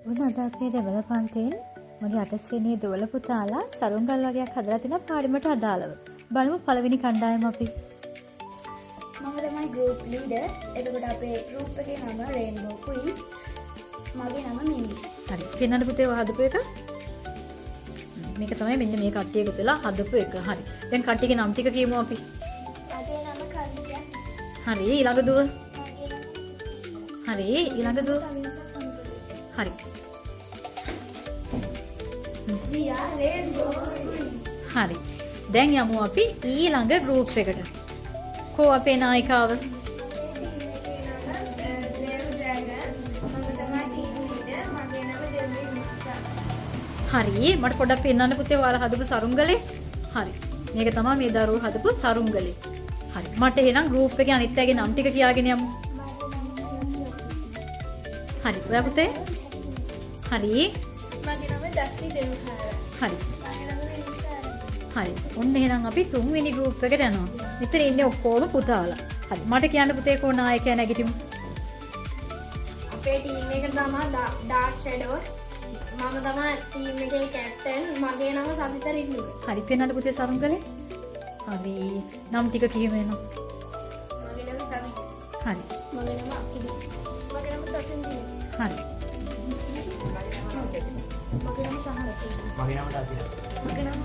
ඔන්න අද අපේ දෙවල පන්තියෙන් මගේ 8 ශ්‍රේණියේ දෙවල පුතාලා සරුංගල් වගේක් හදලා තිනවා පාඩමට අදාළව. බලමු පළවෙනි කණ්ඩායම අපි. මම තමයි ගෲප් ලීඩර්. එතකොට අපේ ගෲප් එකේ නම රේන්බෝ ක්වීන්ස්. මගේ නම මිමි. හරි. පෙන්නන්න පුතේ ඔය හදපු එක. මේක තමයි මෙන්න මේ කට්ටිය එකතු වෙලා හදපු එක. හරි. දැන් කට්ටියගේ නම් ටික කියමු අපි. මගේ නම කල්පියා. හරි. ඊළඟ දුව. හරි. ඊළඟ දුව. හරි. වියා රේන්බෝ ක්වීන්ස්. හරි. දැන් යමු අපි ඊළඟ ගෲප් එකට. කෝ අපේ නායිකාව? හරි. මට පොඩ්ඩක් පෙන්නන්න පුතේ ඔයාලා හදපු සරුංගලේ. හරි. මේක තමයි මේ දරුවෝ හදපු සරුංගලේ. හරි. මට එහෙනම් ගෲප් එකේ අනිත් අයගේ නම් ටික කියාගෙන යමු. හරි. ඔයා පුතේ? හරි. මගේ නම දස්නි දෙවහාර. හරි. මගේ නම විනිසාර. හරි. ඔන්න එහෙනම් අපි තුන්වෙනි ගෲප් එකට යනවා. මෙතන ඉන්නේ ඔක්කොම පුතාලා. හරි. මට කියන්න පුතේ කෝ නායකයා නැගිටිමු. අපේ ටීම් එක තමයි ඩාර්ක් ෂැඩෝස්. මම තමයි ටීම් එකේ කැප්ටන්. මගේ නම සවිත රිද්දුව. හරි. පෙන්නන්න පුතේ සරුංගලේ. හරි. නම් ටික කියමු එහෙනම්. මගේ නම කවි. හරි. මගේ නම අකිලි. මගේ නම දසුන්දිනි. හරි. මගේ නම සහරති. මගේ නම තාතිලා. මගේ නම